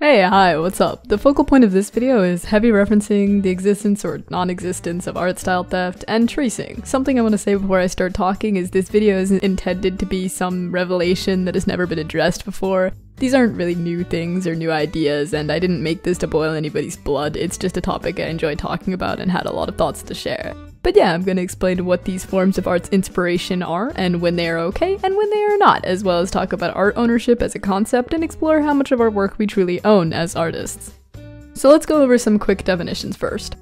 Hey, hi, what's up? The focal point of this video is heavy referencing the existence or non-existence of art style theft and tracing. Something I want to say before I start talking is this video isn't intended to be some revelation that has never been addressed before. These aren't really new things or new ideas, and I didn't make this to boil anybody's blood. It's just a topic I enjoy talking about and had a lot of thoughts to share. But yeah, I'm going to explain what these forms of art's inspiration are, and when they are okay, and when they are not, as well as talk about art ownership as a concept and explore how much of our work we truly own as artists. So let's go over some quick definitions first.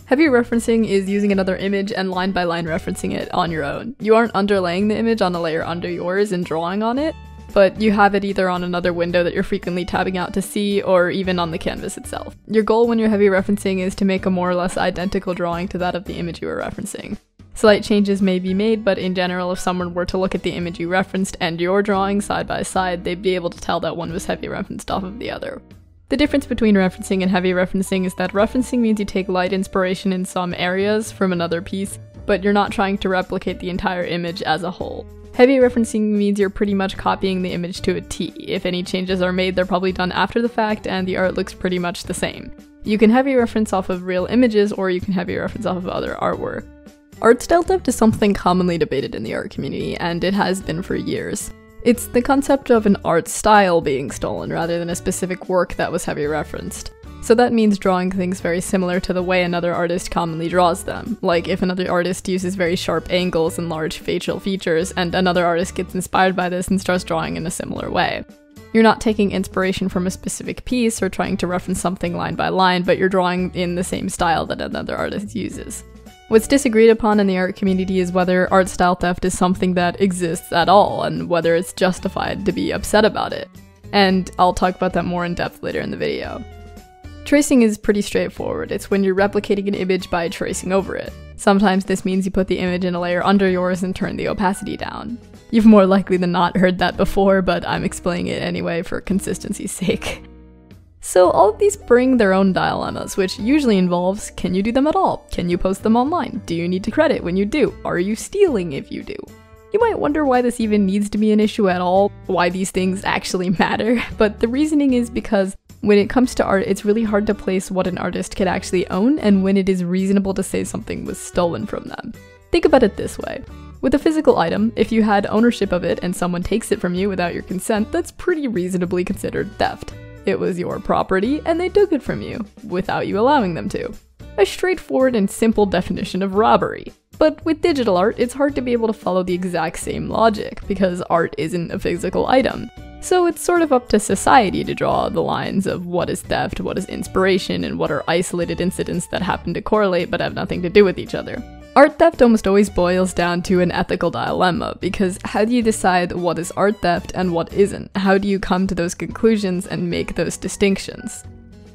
Heavy referencing is using another image and line by line referencing it on your own. You aren't underlaying the image on a layer under yours and drawing on it, but you have it either on another window that you're frequently tabbing out to see, or even on the canvas itself. Your goal when you're heavy referencing is to make a more or less identical drawing to that of the image you were referencing. Slight changes may be made, but in general, if someone were to look at the image you referenced and your drawing side by side, they'd be able to tell that one was heavy referenced off of the other. The difference between referencing and heavy referencing is that referencing means you take light inspiration in some areas from another piece, but you're not trying to replicate the entire image as a whole. Heavy referencing means you're pretty much copying the image to a T. If any changes are made, they're probably done after the fact, and the art looks pretty much the same. You can heavy reference off of real images, or you can heavy reference off of other artwork. Art style theft is something commonly debated in the art community, and it has been for years. It's the concept of an art style being stolen rather than a specific work that was heavy referenced. So that means drawing things very similar to the way another artist commonly draws them. Like if another artist uses very sharp angles and large facial features, and another artist gets inspired by this and starts drawing in a similar way. You're not taking inspiration from a specific piece or trying to reference something line by line, but you're drawing in the same style that another artist uses. What's disagreed upon in the art community is whether art style theft is something that exists at all, and whether it's justified to be upset about it. And I'll talk about that more in depth later in the video. Tracing is pretty straightforward. It's when you're replicating an image by tracing over it. Sometimes this means you put the image in a layer under yours and turn the opacity down. You've more likely than not heard that before, but I'm explaining it anyway for consistency's sake. So all of these bring their own dilemmas, which usually involves, can you do them at all? Can you post them online? Do you need to credit when you do? Are you stealing if you do? You might wonder why this even needs to be an issue at all, why these things actually matter, but the reasoning is because when it comes to art, it's really hard to place what an artist could actually own and when it is reasonable to say something was stolen from them. Think about it this way. With a physical item, if you had ownership of it and someone takes it from you without your consent, that's pretty reasonably considered theft. It was your property and they took it from you, without you allowing them to. A straightforward and simple definition of robbery. But with digital art, it's hard to be able to follow the exact same logic, because art isn't a physical item. So it's sort of up to society to draw the lines of what is theft, what is inspiration, and what are isolated incidents that happen to correlate but have nothing to do with each other. Art theft almost always boils down to an ethical dilemma, because how do you decide what is art theft and what isn't? How do you come to those conclusions and make those distinctions?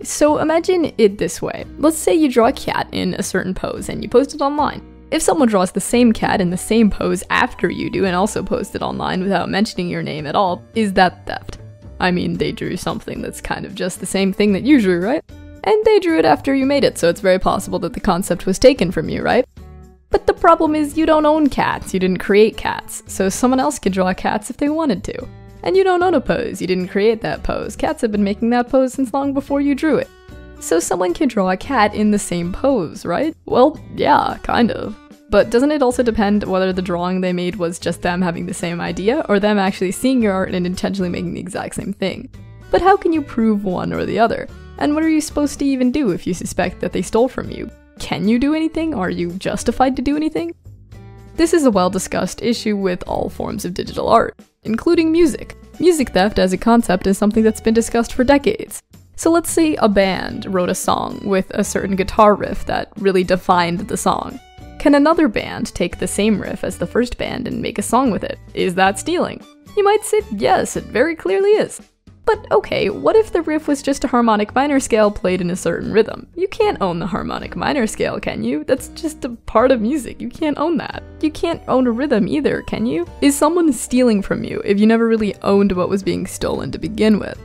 So imagine it this way. Let's say you draw a cat in a certain pose and you post it online. If someone draws the same cat in the same pose after you do and also posts it online without mentioning your name at all, is that theft? I mean, they drew something that's kind of just the same thing that you drew, right? And they drew it after you made it, so it's very possible that the concept was taken from you, right? But the problem is you don't own cats, you didn't create cats, so someone else could draw cats if they wanted to. And you don't own a pose, you didn't create that pose. Cats have been making that pose since long before you drew it. So someone can draw a cat in the same pose, right? Well, yeah, kind of. But doesn't it also depend whether the drawing they made was just them having the same idea, or them actually seeing your art and intentionally making the exact same thing? But how can you prove one or the other? And what are you supposed to even do if you suspect that they stole from you? Can you do anything? Are you justified to do anything? This is a well-discussed issue with all forms of digital art, including music. Music theft as a concept is something that's been discussed for decades. So let's say a band wrote a song with a certain guitar riff that really defined the song. Can another band take the same riff as the first band and make a song with it? Is that stealing? You might say yes, it very clearly is. But okay, what if the riff was just a harmonic minor scale played in a certain rhythm? You can't own the harmonic minor scale, can you? That's just a part of music, you can't own that. You can't own a rhythm either, can you? Is someone stealing from you if you never really owned what was being stolen to begin with?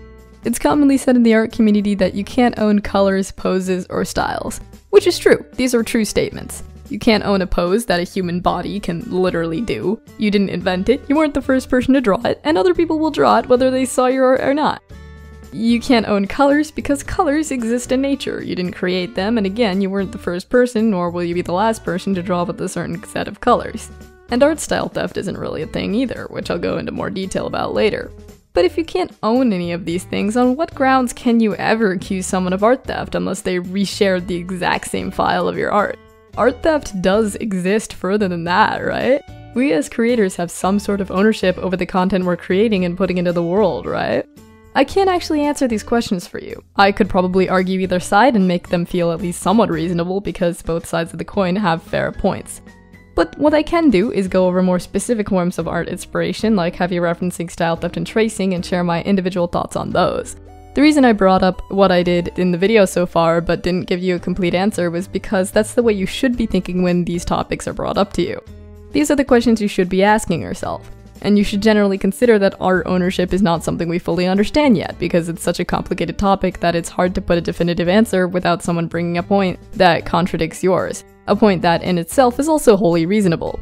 It's commonly said in the art community that you can't own colors, poses, or styles. Which is true, these are true statements. You can't own a pose that a human body can literally do. You didn't invent it, you weren't the first person to draw it, and other people will draw it whether they saw your art or not. You can't own colors because colors exist in nature. You didn't create them, and again, you weren't the first person, nor will you be the last person to draw with a certain set of colors. And art style theft isn't really a thing either, which I'll go into more detail about later. But if you can't own any of these things, on what grounds can you ever accuse someone of art theft unless they reshared the exact same file of your art? Art theft does exist further than that, right? We as creators have some sort of ownership over the content we're creating and putting into the world, right? I can't actually answer these questions for you. I could probably argue either side and make them feel at least somewhat reasonable because both sides of the coin have fair points. But what I can do is go over more specific forms of art inspiration, like heavy referencing, style theft, and tracing, and share my individual thoughts on those. The reason I brought up what I did in the video so far but didn't give you a complete answer was because that's the way you should be thinking when these topics are brought up to you. These are the questions you should be asking yourself. And you should generally consider that art ownership is not something we fully understand yet, because it's such a complicated topic that it's hard to put a definitive answer without someone bringing a point that contradicts yours, a point that in itself is also wholly reasonable.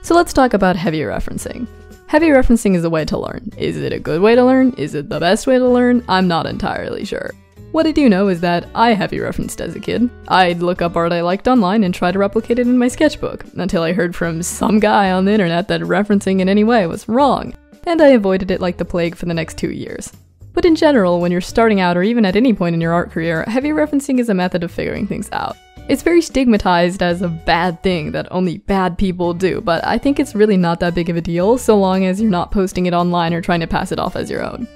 So let's talk about heavy referencing. Heavy referencing is a way to learn. Is it a good way to learn? Is it the best way to learn? I'm not entirely sure. What I do know is that I heavy referenced as a kid. I'd look up art I liked online and try to replicate it in my sketchbook, until I heard from some guy on the internet that referencing in any way was wrong, and I avoided it like the plague for the next 2 years. But in general, when you're starting out or even at any point in your art career, heavy referencing is a method of figuring things out. It's very stigmatized as a bad thing that only bad people do, but I think it's really not that big of a deal so long as you're not posting it online or trying to pass it off as your own.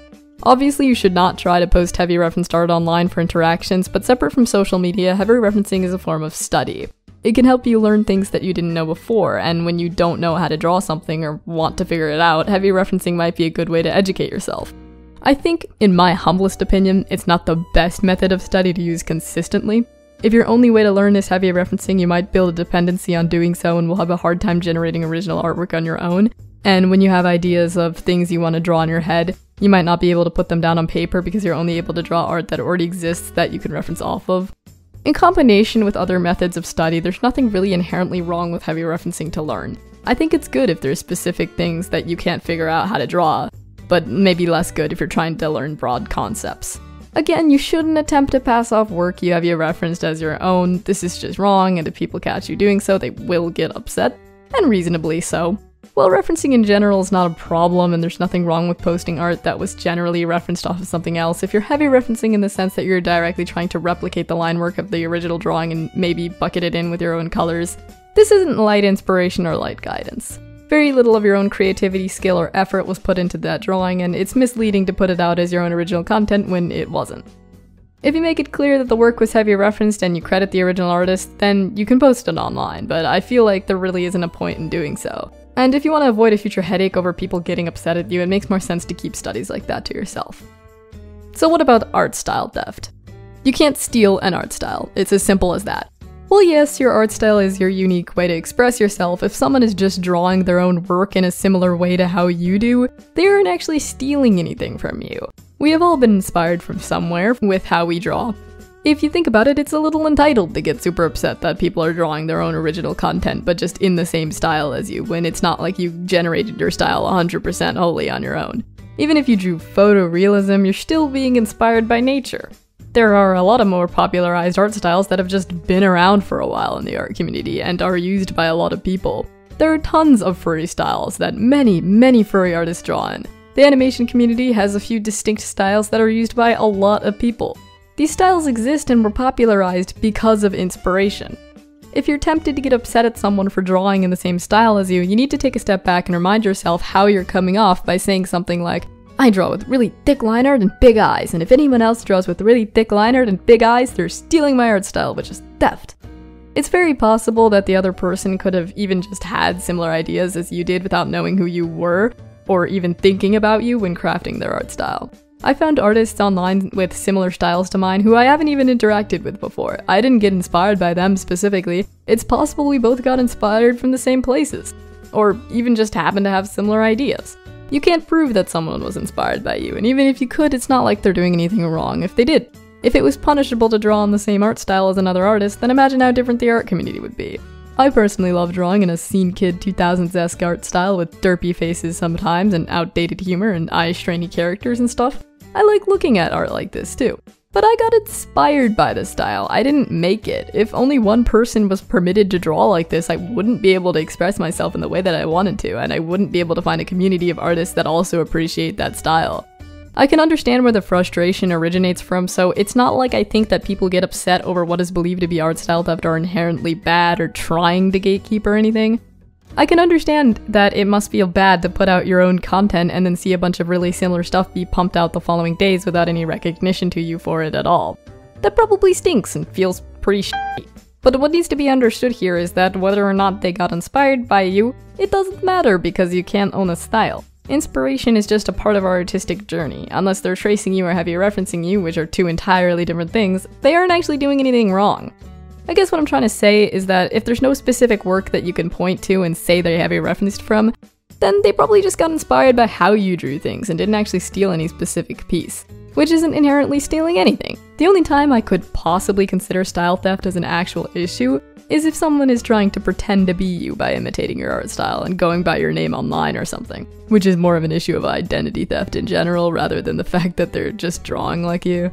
Obviously, you should not try to post heavy referenced art online for interactions, but separate from social media, heavy referencing is a form of study. It can help you learn things that you didn't know before, and when you don't know how to draw something or want to figure it out, heavy referencing might be a good way to educate yourself. I think, in my humblest opinion, it's not the best method of study to use consistently. If your only way to learn is heavy referencing, you might build a dependency on doing so and will have a hard time generating original artwork on your own. And when you have ideas of things you want to draw in your head, you might not be able to put them down on paper because you're only able to draw art that already exists that you can reference off of. In combination with other methods of study, there's nothing really inherently wrong with heavy referencing to learn. I think it's good if there's specific things that you can't figure out how to draw, but maybe less good if you're trying to learn broad concepts. Again, you shouldn't attempt to pass off work you have referenced as your own. This is just wrong, and if people catch you doing so, they will get upset, and reasonably so. While referencing in general is not a problem, and there's nothing wrong with posting art that was generally referenced off of something else, if you're heavy referencing in the sense that you're directly trying to replicate the line work of the original drawing and maybe bucket it in with your own colors, this isn't light inspiration or light guidance. Very little of your own creativity, skill, or effort was put into that drawing, and it's misleading to put it out as your own original content when it wasn't. If you make it clear that the work was heavy referenced and you credit the original artist, then you can post it online, but I feel like there really isn't a point in doing so. And if you want to avoid a future headache over people getting upset at you, it makes more sense to keep studies like that to yourself. So what about art style theft? You can't steal an art style. It's as simple as that. Well, yes, your art style is your unique way to express yourself. If someone is just drawing their own work in a similar way to how you do, they aren't actually stealing anything from you. We have all been inspired from somewhere with how we draw. If you think about it, it's a little entitled to get super upset that people are drawing their own original content, but just in the same style as you, when it's not like you generated your style 100% wholly on your own. Even if you drew photorealism, you're still being inspired by nature. There are a lot of more popularized art styles that have just been around for a while in the art community and are used by a lot of people. There are tons of furry styles that many furry artists draw in. The animation community has a few distinct styles that are used by a lot of people. These styles exist and were popularized because of inspiration. If you're tempted to get upset at someone for drawing in the same style as you, you need to take a step back and remind yourself how you're coming off by saying something like, I draw with really thick line art and big eyes, and if anyone else draws with really thick line art and big eyes, they're stealing my art style, which is theft. It's very possible that the other person could have even just had similar ideas as you did without knowing who you were, or even thinking about you when crafting their art style. I found artists online with similar styles to mine who I haven't even interacted with before. I didn't get inspired by them specifically. It's possible we both got inspired from the same places, or even just happened to have similar ideas. You can't prove that someone was inspired by you, and even if you could, it's not like they're doing anything wrong if they did. If it was punishable to draw in the same art style as another artist, then imagine how different the art community would be. I personally love drawing in a scene kid 2000s-esque art style with derpy faces sometimes and outdated humor and eye-strainy characters and stuff. I like looking at art like this too. But I got inspired by this style. I didn't make it. If only one person was permitted to draw like this, I wouldn't be able to express myself in the way that I wanted to, and I wouldn't be able to find a community of artists that also appreciate that style. I can understand where the frustration originates from, so it's not like I think that people get upset over what is believed to be art style theft are inherently bad or trying to gatekeep or anything. I can understand that it must feel bad to put out your own content and then see a bunch of really similar stuff be pumped out the following days without any recognition to you for it at all. That probably stinks and feels pretty shitty. But what needs to be understood here is that whether or not they got inspired by you, it doesn't matter because you can't own a style. Inspiration is just a part of our artistic journey. Unless they're tracing you or heavy referencing you, which are two entirely different things, they aren't actually doing anything wrong. I guess what I'm trying to say is that if there's no specific work that you can point to and say they heavy referenced from, then they probably just got inspired by how you drew things and didn't actually steal any specific piece, which isn't inherently stealing anything. The only time I could possibly consider style theft as an actual issue is if someone is trying to pretend to be you by imitating your art style and going by your name online or something, which is more of an issue of identity theft in general rather than the fact that they're just drawing like you.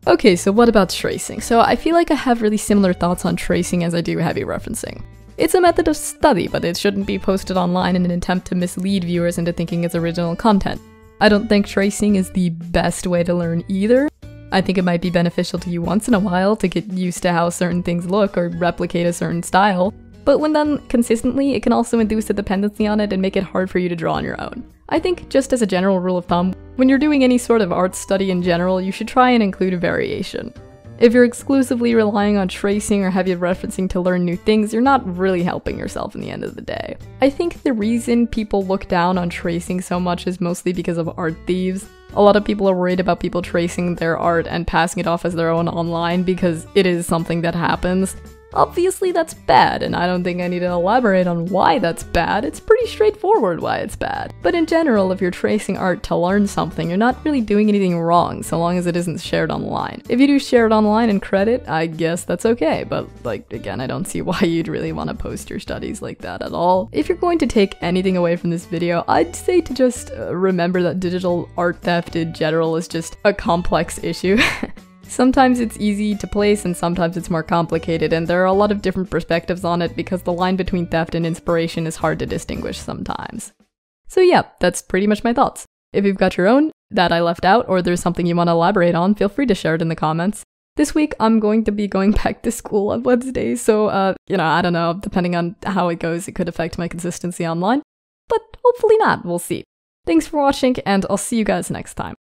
Okay, so what about tracing? So I feel like I have really similar thoughts on tracing as I do heavy referencing. It's a method of study, but it shouldn't be posted online in an attempt to mislead viewers into thinking it's original content. I don't think tracing is the best way to learn either. I think it might be beneficial to you once in a while to get used to how certain things look or replicate a certain style, but when done consistently, it can also induce a dependency on it and make it hard for you to draw on your own. I think, just as a general rule of thumb, when you're doing any sort of art study in general, you should try and include a variation. If you're exclusively relying on tracing or heavy referencing to learn new things, you're not really helping yourself in the end of the day. I think the reason people look down on tracing so much is mostly because of art thieves. A lot of people are worried about people tracing their art and passing it off as their own online because it is something that happens. Obviously that's bad, and I don't think I need to elaborate on why that's bad. It's pretty straightforward why it's bad. But in general, if you're tracing art to learn something, you're not really doing anything wrong so long as it isn't shared online. If you do share it online and credit, I guess that's okay, but again, I don't see why you'd really want to post your studies like that at all. If you're going to take anything away from this video, I'd say to just remember that digital art theft in general is just a complex issue. Sometimes it's easy to place and sometimes it's more complicated, and there are a lot of different perspectives on it because the line between theft and inspiration is hard to distinguish sometimes. So yeah, that's pretty much my thoughts. If you've got your own that I left out or there's something you want to elaborate on, feel free to share it in the comments. This week I'm going to be going back to school on Wednesday, so I don't know, depending on how it goes, it could affect my consistency online, but hopefully not, we'll see. Thanks for watching, and I'll see you guys next time.